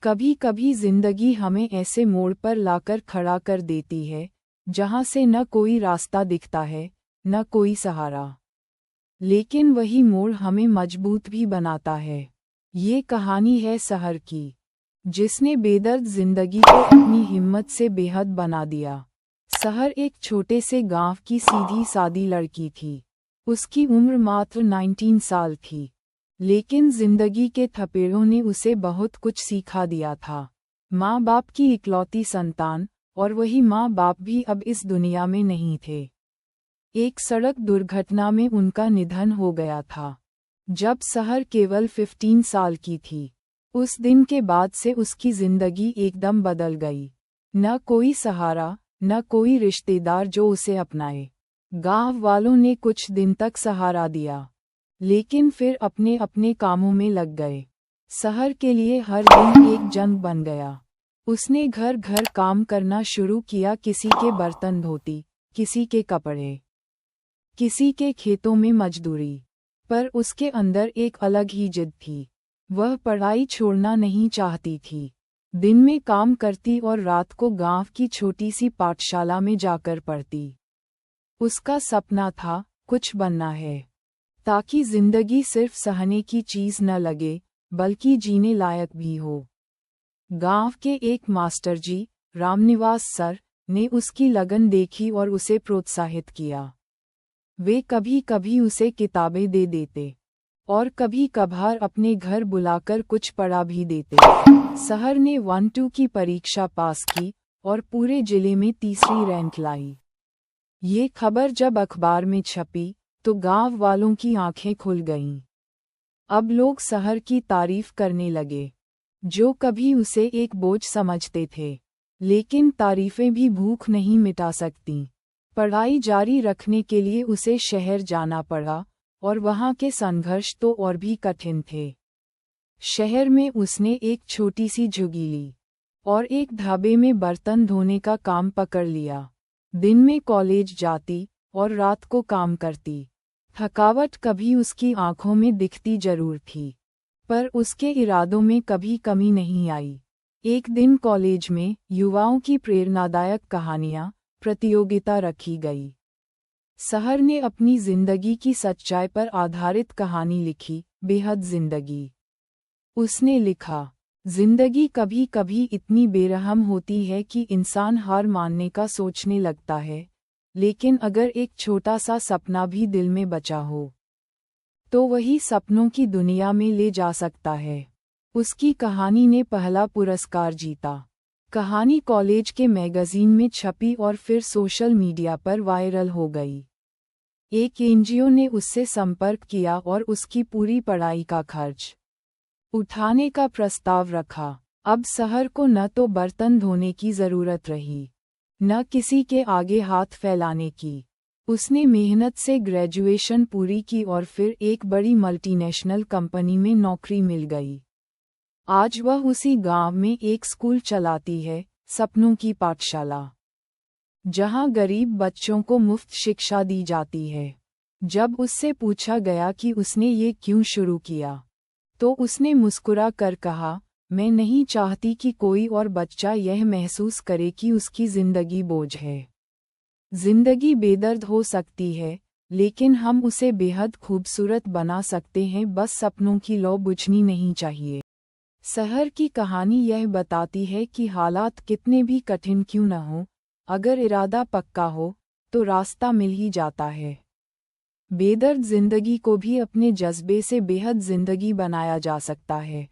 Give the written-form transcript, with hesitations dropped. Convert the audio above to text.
कभी कभी जिंदगी हमें ऐसे मोड़ पर लाकर खड़ा कर देती है जहां से न कोई रास्ता दिखता है न कोई सहारा, लेकिन वही मोड़ हमें मजबूत भी बनाता है। ये कहानी है सहर की, जिसने बेदर्द जिंदगी को अपनी हिम्मत से बेहद बना दिया। सहर एक छोटे से गांव की सीधी सादी लड़की थी। उसकी उम्र मात्र 19 साल थी, लेकिन जिंदगी के थपेड़ों ने उसे बहुत कुछ सिखा दिया था। माँ बाप की इकलौती संतान, और वही माँ बाप भी अब इस दुनिया में नहीं थे। एक सड़क दुर्घटना में उनका निधन हो गया था जब सहर केवल 15 साल की थी। उस दिन के बाद से उसकी जिंदगी एकदम बदल गई। न कोई सहारा, न कोई रिश्तेदार जो उसे अपनाए। गांव वालों ने कुछ दिन तक सहारा दिया, लेकिन फिर अपने अपने कामों में लग गए। सहर के लिए हर दिन एक जंग बन गया। उसने घर घर काम करना शुरू किया, किसी के बर्तन धोती, किसी के कपड़े, किसी के खेतों में मजदूरी। पर उसके अंदर एक अलग ही जिद थी। वह पढ़ाई छोड़ना नहीं चाहती थी। दिन में काम करती और रात को गांव की छोटी सी पाठशाला में जाकर पढ़ती। उसका सपना था, कुछ बनना है, ताकि जिंदगी सिर्फ सहने की चीज न लगे, बल्कि जीने लायक भी हो। गांव के एक मास्टर जी, रामनिवास सर, ने उसकी लगन देखी और उसे प्रोत्साहित किया। वे कभी कभी उसे किताबें दे देते और कभी कभार अपने घर बुलाकर कुछ पढ़ा भी देते। सहर ने 1-2 की परीक्षा पास की और पूरे जिले में तीसरी रैंक लाई। ये खबर जब अखबार में छपी तो गांव वालों की आंखें खुल गईं। अब लोग सहर की तारीफ करने लगे, जो कभी उसे एक बोझ समझते थे। लेकिन तारीफें भी भूख नहीं मिटा सकतीं। पढ़ाई जारी रखने के लिए उसे शहर जाना पड़ा, और वहां के संघर्ष तो और भी कठिन थे। शहर में उसने एक छोटी सी झुग्गी ली और एक ढाबे में बर्तन धोने का काम पकड़ लिया। दिन में कॉलेज जाती और रात को काम करती। थकावट कभी उसकी आंखों में दिखती जरूर थी, पर उसके इरादों में कभी कमी नहीं आई। एक दिन कॉलेज में युवाओं की प्रेरणादायक कहानियां प्रतियोगिता रखी गई। सहर ने अपनी जिंदगी की सच्चाई पर आधारित कहानी लिखी, बेहद जिंदगी। उसने लिखा, जिंदगी कभी कभी इतनी बेरहम होती है कि इंसान हार मानने का सोचने लगता है, लेकिन अगर एक छोटा सा सपना भी दिल में बचा हो, तो वही सपनों की दुनिया में ले जा सकता है। उसकी कहानी ने पहला पुरस्कार जीता। कहानी कॉलेज के मैगजीन में छपी और फिर सोशल मीडिया पर वायरल हो गई। एक एनजीओ ने उससे संपर्क किया और उसकी पूरी पढ़ाई का खर्च उठाने का प्रस्ताव रखा। अब सहर को न तो बर्तन धोने की जरूरत रही, न किसी के आगे हाथ फैलाने की। उसने मेहनत से ग्रेजुएशन पूरी की और फिर एक बड़ी मल्टीनेशनल कंपनी में नौकरी मिल गई। आज वह उसी गांव में एक स्कूल चलाती है, सपनों की पाठशाला, जहां गरीब बच्चों को मुफ्त शिक्षा दी जाती है। जब उससे पूछा गया कि उसने ये क्यों शुरू किया, तो उसने मुस्कुरा कर कहा, मैं नहीं चाहती कि कोई और बच्चा यह महसूस करे कि उसकी जिंदगी बोझ है। जिंदगी बेदर्द हो सकती है, लेकिन हम उसे बेहद खूबसूरत बना सकते हैं, बस सपनों की लौ बुझनी नहीं चाहिए। सहर की कहानी यह बताती है कि हालात कितने भी कठिन क्यों न हो, अगर इरादा पक्का हो तो रास्ता मिल ही जाता है। बेदर्द जिंदगी को भी अपने जज्बे से बेहद जिंदगी बनाया जा सकता है।